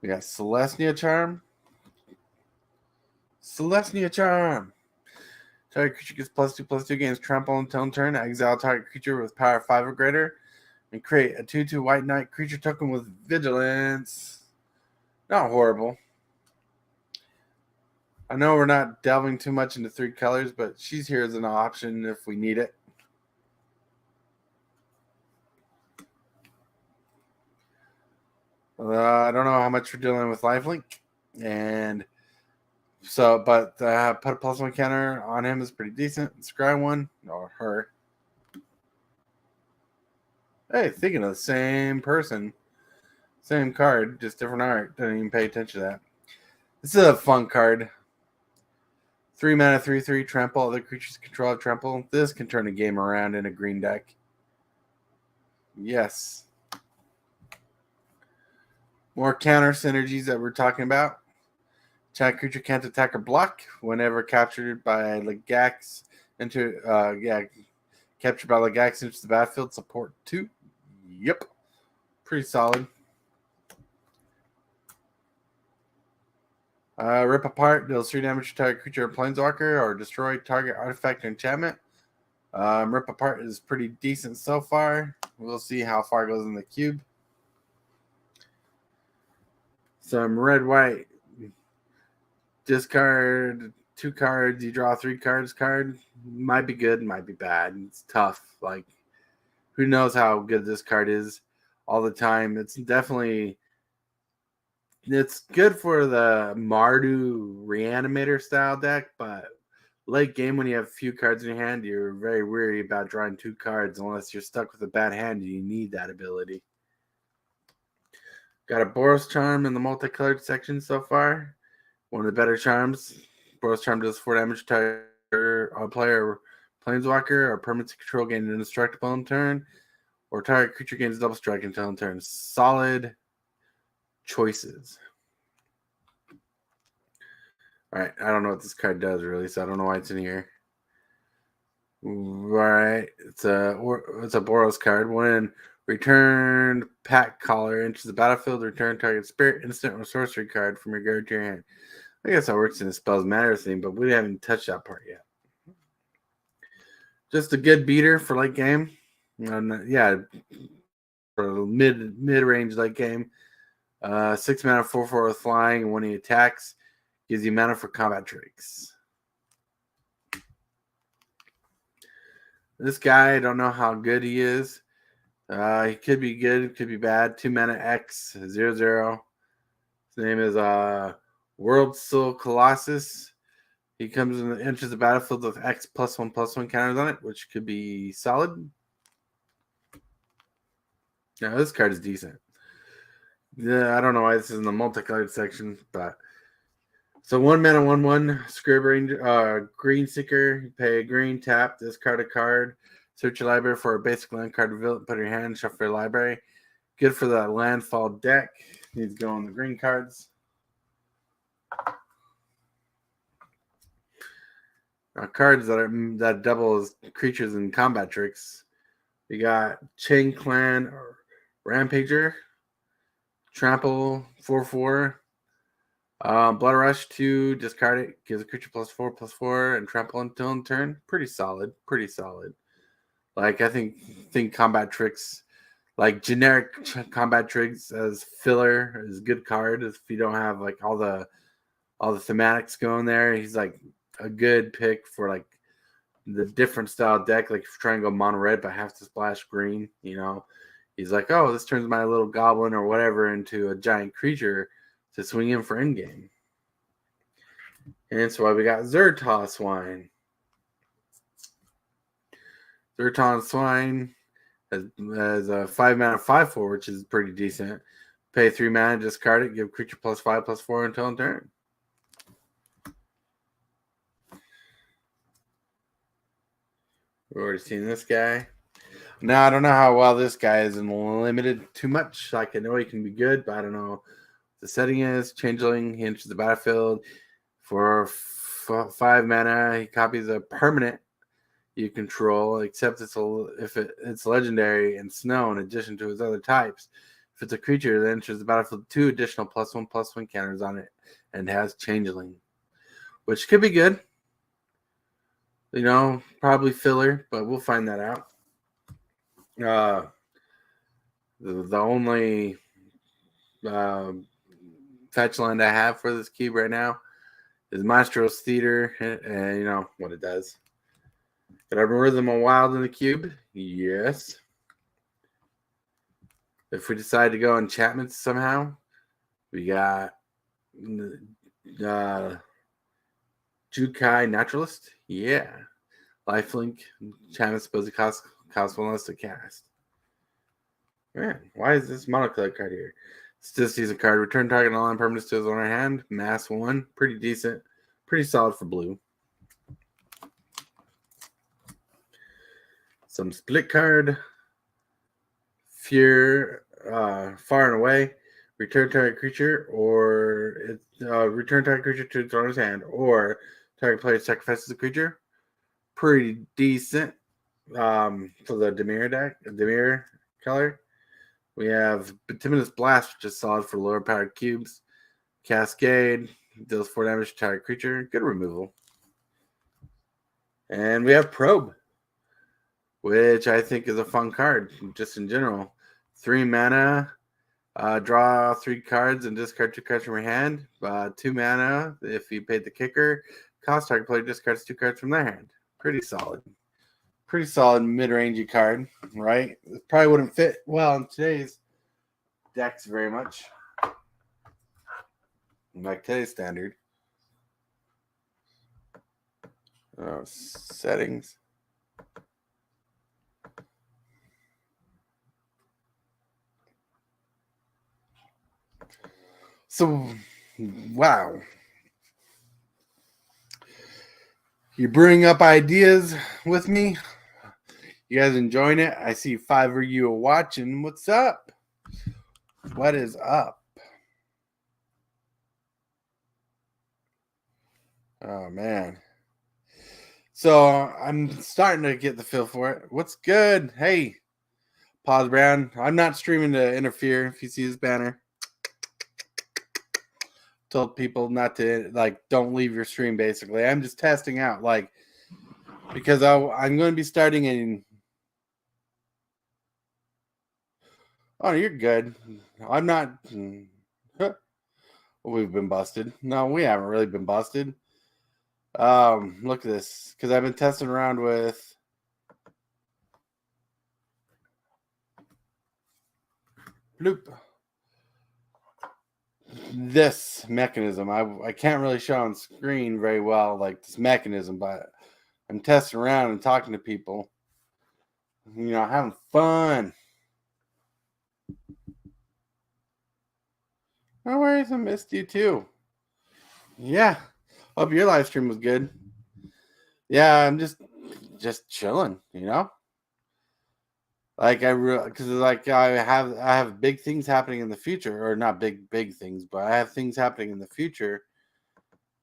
We got Celestia Charm. Target creature gets +2/+2 against trample until in turn. Exile target creature with power 5 or greater. And create a 2/2 white knight creature token with vigilance. Not horrible. I know we're not delving too much into 3 colors, but she's here as an option if we need it. I don't know how much we're dealing with lifelink. And so, but put a +1 counter on him is pretty decent. Scry one, or her. Hey, thinking of the same person. Same card, just different art. Don't even pay attention to that. This is a fun card. 3 mana, 3/3, trample. Other creatures control trample. This can turn a game around in a green deck. Yes. More counter synergies that we're talking about. Chat creature can't attack or block whenever captured by Legax. Captured by Legax into the battlefield. Support 2. Yep. Pretty solid. Rip apart. Deals 3 damage to target creature or planeswalker or destroy target artifact or enchantment. Rip apart is pretty decent so far. We'll see how far it goes in the cube. Some red-white. Discard 2 cards. You draw 3 cards. Card might be good, might be bad. It's tough. Like, who knows how good this card is all the time. It's good for the Mardu Reanimator style deck, but late game when you have a few cards in your hand, you're very weary about drawing 2 cards unless you're stuck with a bad hand and you need that ability. Got a Boros Charm in the multicolored section so far. One of the better charms. Boros Charm does 4 damage to a player planeswalker or permanent control gain an indestructible in turn, or target creature gains double strike until in turn. Solid choices. All right, I don't know what this card does really, so I don't know why it's in here. All right, it's a Boros card. When returned pack collar enters the battlefield, return target spirit, instant, or sorcery card from your guard to your hand. I guess that works in the spells matter thing, but we haven't touched that part yet. Just a good beater for late game. Yeah, for mid range late game. 6 mana, 4/4 with flying, and when he attacks, gives you mana for combat tricks. This guy, I don't know how good he is. He could be good, could be bad. 2 mana X 0/0. His name is World Soul Colossus. He comes and enters the battlefield with X +1/+1 counters on it, which could be solid. Now this card is decent. Yeah, I don't know why this is in the multicolored section, but so 1 mana 1/1 Scrib Ranger, Green Seeker. You pay a green, tap, discard a card, search your library for a basic land card, reveal it, put it in your hand, shuffle your library. Good for the landfall deck. Needs to go on the green cards. Now, cards that double as creatures in combat tricks. We got Chain Clan or Rampager, Trample 4/4. Blood Rush 2, discard it, gives a creature +4/+4, and trample until end turn. Pretty solid. Like I think combat tricks, like generic combat tricks as filler is a good card. If you don't have like all the thematics going there, he's like a good pick for like the different style deck. Like if you're trying to go mono red but have to splash green, he's like, oh, this turns my little goblin or whatever into a giant creature to swing in for endgame. And that's why we got Zertal Swine. Zertal Swine has a 5 mana 5/4, which is pretty decent. Pay 3 mana, discard it, give creature +5/+4 until end turn. We've already seen this guy. Now, I don't know how well this guy is limited too much. Like, I know he can be good, but I don't know. The setting is Changeling. He enters the battlefield for 5 mana. He copies a permanent you control, except it's legendary and snow in addition to his other types. If it's a creature that enters the battlefield, 2 additional +1/+1 counters on it and has Changeling, which could be good. Probably filler, but we'll find that out. The only fetch land I have for this cube right now is Maestro's Theater, and you know what it does. Did I Rhythm of Wild in the cube? Yes. If we decide to go enchantments somehow, we got Jukai Naturalist. Yeah. Lifelink. Enchantment supposed to cost 1 less to cast. Man, why is this monocolored card here? It's just use a card. Return target online permanents to his owner hand. Mass 1. Pretty decent. Pretty solid for blue. Some split card. Fear, Far and Away. Return target creature return target creature to its owner's hand, or target player sacrifices a creature. Pretty decent for the Dimir color. We have Bituminous Blast, which is solid for lower powered cubes. Cascade deals 4 damage to target creature. Good removal. And we have Probe, which I think is a fun card, just in general. 3 mana, draw 3 cards and discard 2 cards from your hand. 2 mana, if you paid the kicker, cost target player discards 2 cards from their hand. Pretty solid. Pretty solid mid-rangey card, right? It probably wouldn't fit well in today's decks very much. Like today's standard. Settings. So, wow. You bring up ideas with me. You guys enjoying it? I see 5 of you are watching. What's up? What is up? Oh man. So I'm starting to get the feel for it. What's good? Hey, Pause Brown. I'm not streaming to interfere. If you see this banner, told people not to don't leave your stream. Basically, I'm just testing out because I'm going to be starting in. Oh, you're good. I'm not. We've been busted. No, we haven't really been busted. Look at this because I've been testing around with. Bloop. This mechanism. I can't really show on screen very well this mechanism, but I'm testing around and talking to people. Having fun. No worries, I missed you too. Yeah. Hope your live stream was good. Yeah, I'm just chilling, because I have big things happening in the future, or not big things, but I have things happening in the future,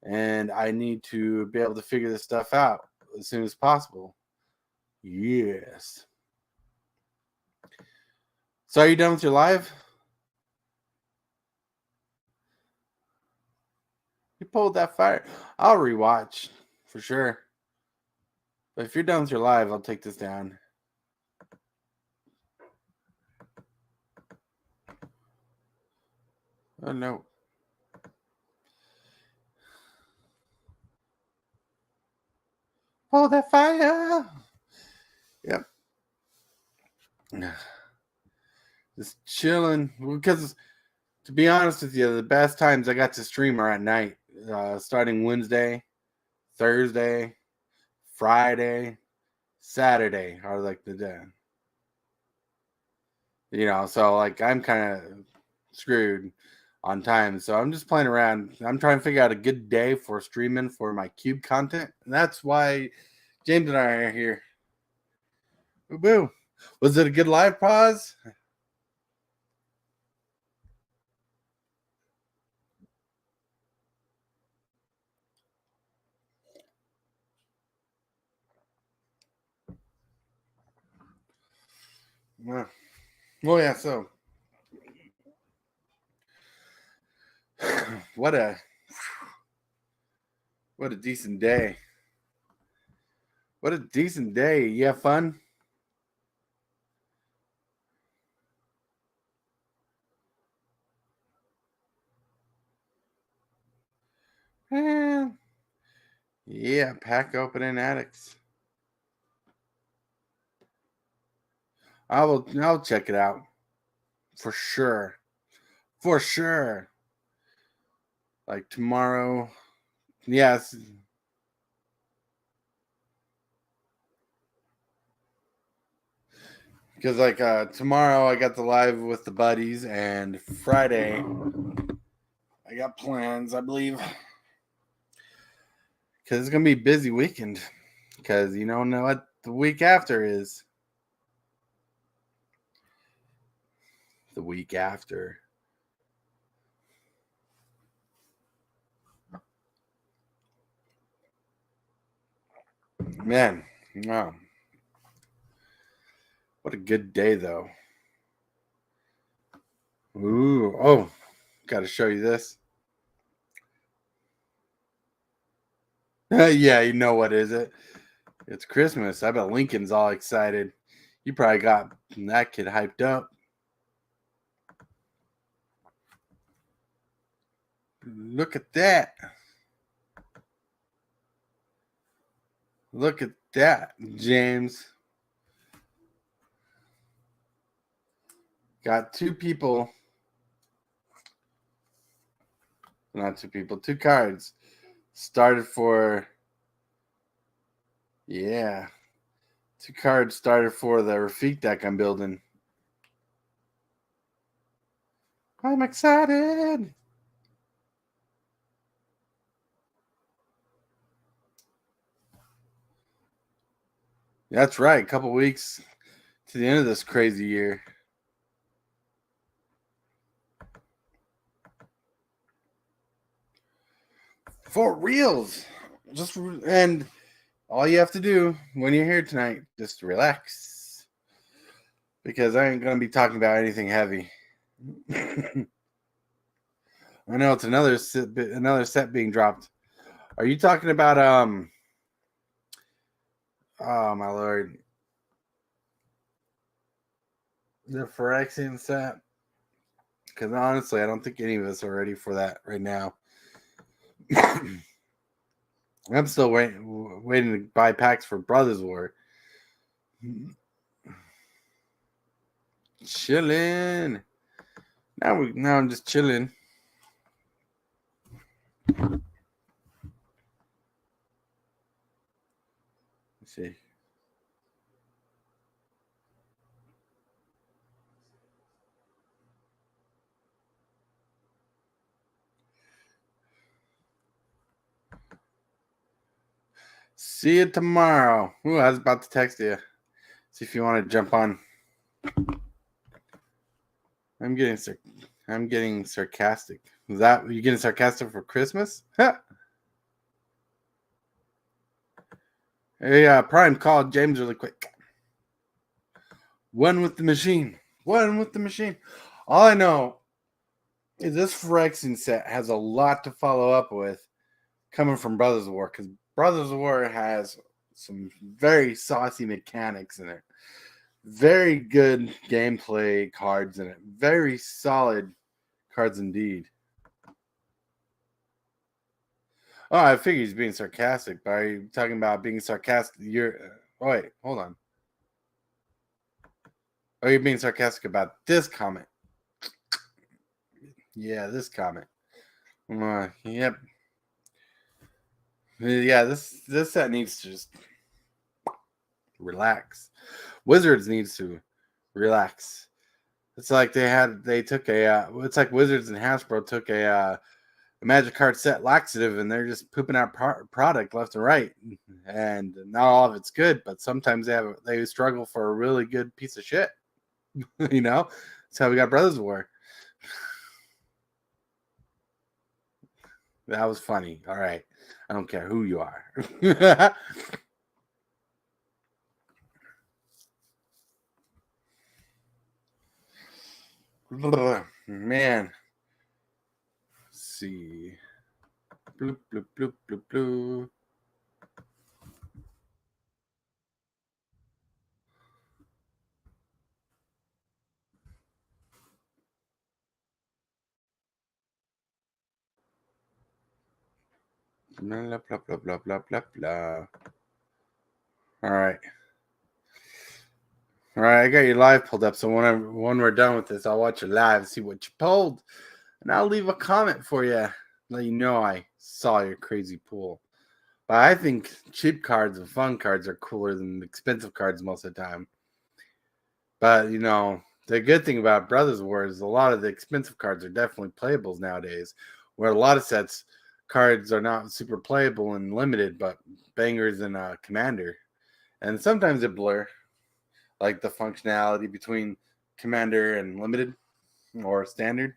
and I need to be able to figure this stuff out as soon as possible. Yes. So are you done with your live? You pulled that fire. I'll rewatch for sure. But if you're done with your live, I'll take this down. Oh no. Pull that fire. Yep. Just chilling. Because to be honest with you, the best times I got to stream are at night. Starting Wednesday, Thursday, Friday, Saturday are the day. So I'm kind of screwed on time. So I'm just playing around. I'm trying to figure out a good day for streaming for my cube content. And that's why James and I are here. Boo. Was it a good live pause? Well, yeah, so what a decent day. What a decent day. You have fun? Yeah, pack opening addicts. I'll check it out. For sure. For sure. Tomorrow. Yes. Because tomorrow I got the live with the buddies, and Friday I got plans, I believe. Because it's gonna be a busy weekend. Because you don't know what the week after is. The week after. Man, wow. What a good day, though. Ooh, oh, got to show you this. Yeah, you know what is it? It's Christmas. I bet Lincoln's all excited. You probably got that kid hyped up. Look at that. Look at that, James. Got two people. Not two people, two cards. Started for. Yeah. Two cards started for the Rafik deck I'm building. I'm excited. That's right. A couple weeks to the end of this crazy year. For reals. And all you have to do when you're here tonight, just relax, because I ain't gonna be talking about anything heavy. I know it's another set being dropped. Are you talking about oh my lord, the Phyrexian set? Because honestly, I don't think any of us are ready for that right now. I'm still waiting to buy packs for Brothers War. Chilling. Now I'm just chilling. Let's see. See you tomorrow. Ooh, I was about to text you. See if you want to jump on. I'm getting sarcastic. Is that you getting sarcastic for Christmas? Hey, Prime, call James really quick. One with the machine. One with the machine. All I know is this Phyrexian set has a lot to follow up with coming from Brothers of War, because Brothers of War has some very saucy mechanics in it. Very good gameplay cards in it. Very solid cards indeed. Oh, I figure he's being sarcastic, but are you talking about being sarcastic? Oh, wait, hold on. Are you being sarcastic about this comment? Yeah, this comment. Yep. Yeah, this set needs to just relax. Wizards needs to relax. It's like it's like Wizards and Hasbro took a Magic card set laxative, and they're just pooping out product left and right, and not all of it's good, but sometimes they struggle for a really good piece of shit. You know, that's how we got Brothers of War. That was funny. All right, I don't care who you are. Man, let's see. Bloop bloop bloop bloop bloop. Blah, blah, blah, blah, blah, blah, blah. All right. All right, I got your live pulled up. So when we're done with this, I'll watch your live, see what you pulled, and I'll leave a comment for you. Let you know I saw your crazy pull. But I think cheap cards and fun cards are cooler than expensive cards most of the time. But the good thing about Brothers War is a lot of the expensive cards are definitely playables nowadays. Where a lot of sets cards are not super playable and limited, but bangers in Commander, and sometimes they blur, like the functionality between Commander and Limited or Standard.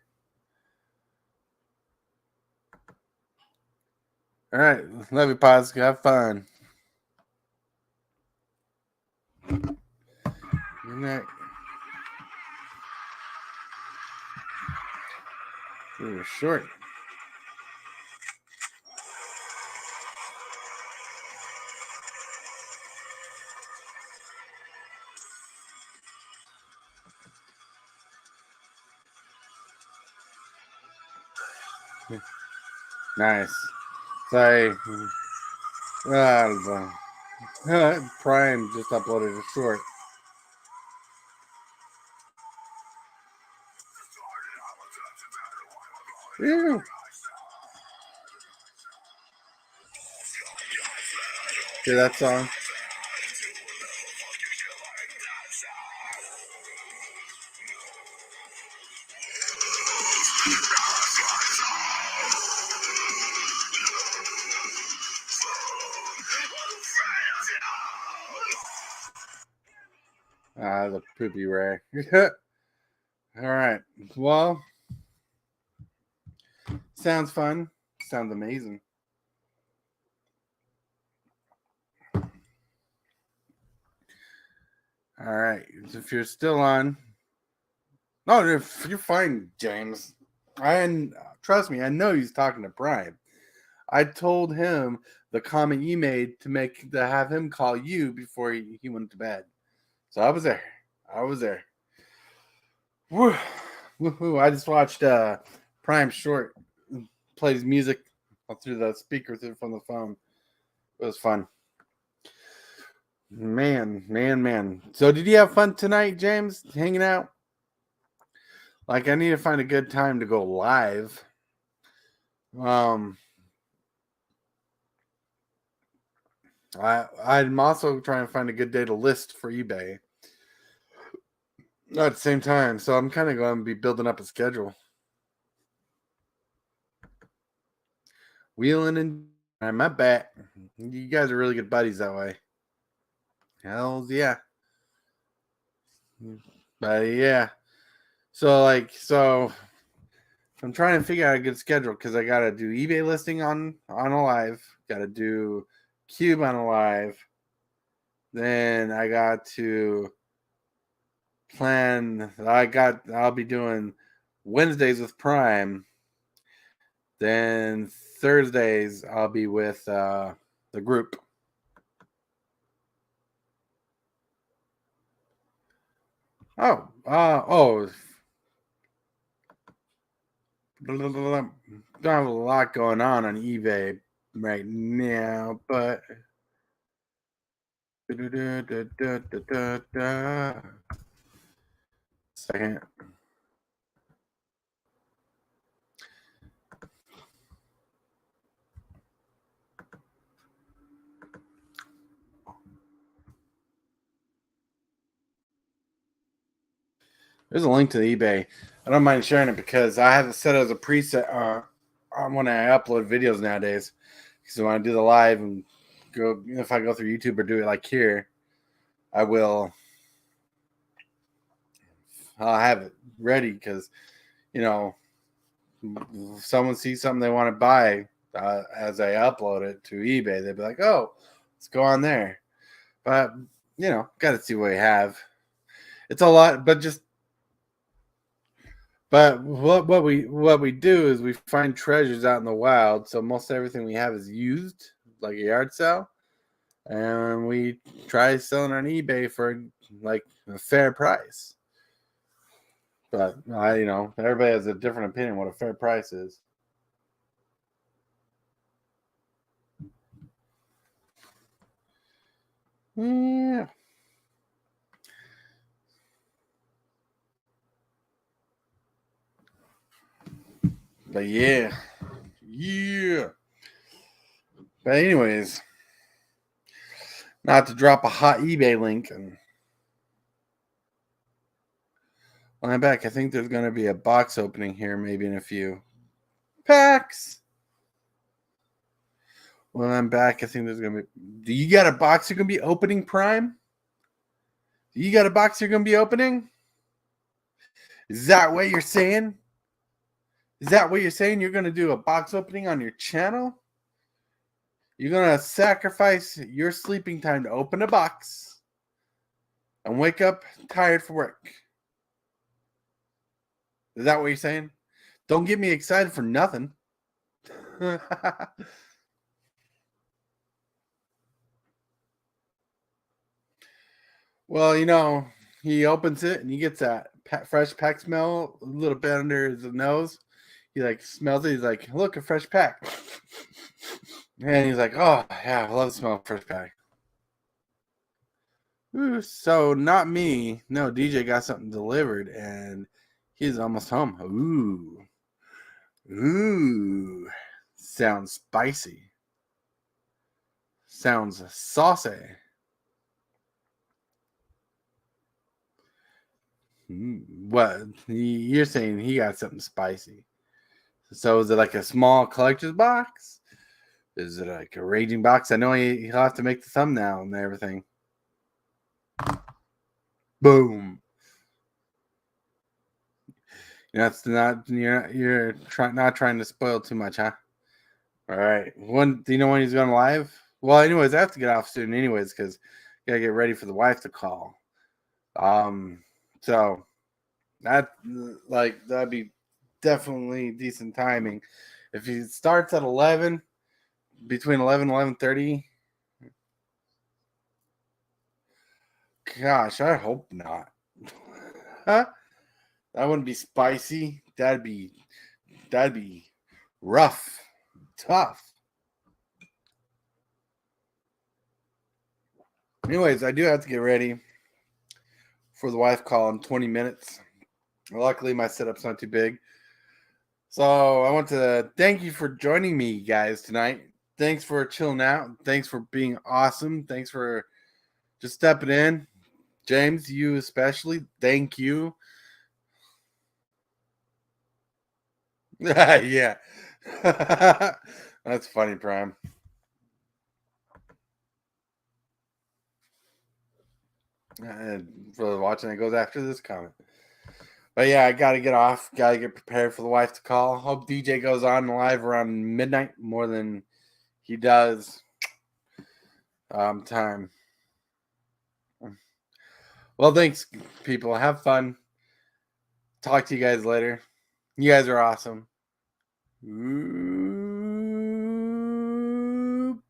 All right, love you, Pods. Have fun. Good night. We were short. Nice. Sorry. Prime just uploaded a short. Ew. Hear that song? The poopy Ray. All right. Well, sounds fun. Sounds amazing. All right. If you're still on. No, if you're fine, James. Trust me, I know he's talking to Prime. I told him the comment you made to have him call you before he went to bed. So I was there. Woo. Woo-hoo. I just watched Prime Short plays music through the speaker from the phone. It was fun. Man. So did you have fun tonight, James? Hanging out? Like, I need to find a good time to go live. I'm also trying to find a good day to list for eBay at the same time. So I'm kind of going to be building up a schedule. Wheeling and my back. You guys are really good buddies that way. Hells yeah. But yeah. So I'm trying to figure out a good schedule because I gotta do eBay listing on a live, gotta do Cube on a live, then I got to plan. I'll be doing Wednesdays with Prime, then Thursdays I'll be with the group. I don't have a lot going on eBay right now, but second. There's a link to the eBay. I don't mind sharing it because I have it set as a preset when I upload videos nowadays. So when I do the live and go, if I go through YouTube or do it like here, I'll have it ready because, if someone sees something they want to buy as I upload it to eBay, they'd be like, "Oh, let's go on there." But got to see what we have. It's a lot, But what we do is we find treasures out in the wild. So most everything we have is used, like a yard sale, and we try selling on eBay for like a fair price. But everybody has a different opinion what a fair price is. Yeah. But yeah. But anyways, not to drop a hot eBay link, and when I'm back, I think there's going to be a box opening here, maybe in a few packs. When I'm back, I think there's going to be. Do you got a box you're going to be opening, Prime? Do you got a box you're going to be opening? Is that what you're saying? Is that what you're saying? You're going to do a box opening on your channel? You're going to sacrifice your sleeping time to open a box and wake up tired for work? Is that what you're saying? Don't get me excited for nothing. Well, he opens it and he gets that fresh pack smell a little bit under his nose. He smells it. He's like, "Look, a fresh pack." And he's like, "Oh yeah, I love the smell of fresh pack." Ooh, so not me. No, DJ got something delivered and he's almost home. Ooh, sounds spicy. Sounds saucy. What you're saying? He got something spicy. So is it like a small collector's box? Is it like a raging box? I know he'll have to make the thumbnail and everything. Boom. That's not you're not trying to spoil too much, huh? All right. Do you know when he's going live? Well, anyways, I have to get off soon, anyways, because gotta get ready for the wife to call. So that'd be definitely decent timing. If he starts at 11, between 11 and 11:30, gosh, I hope not. Huh? That wouldn't be spicy. That'd be rough, tough. Anyways, I do have to get ready for the wife call in 20 minutes. Luckily, my setup's not too big. So I want to thank you for joining me, guys, tonight. Thanks for chilling out. Thanks for being awesome. Thanks for just stepping in. James, you especially, thank you. Yeah. That's funny, Prime. And for watching, it goes after this comment. But yeah, I got to get off. Got to get prepared for the wife to call. Hope DJ goes on live around midnight more than he does time. Well, thanks, people. Have fun. Talk to you guys later. You guys are awesome. Ooh,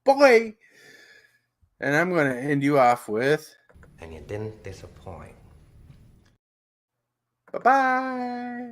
boy. And I'm going to end you off with... And you didn't disappoint. Bye-bye.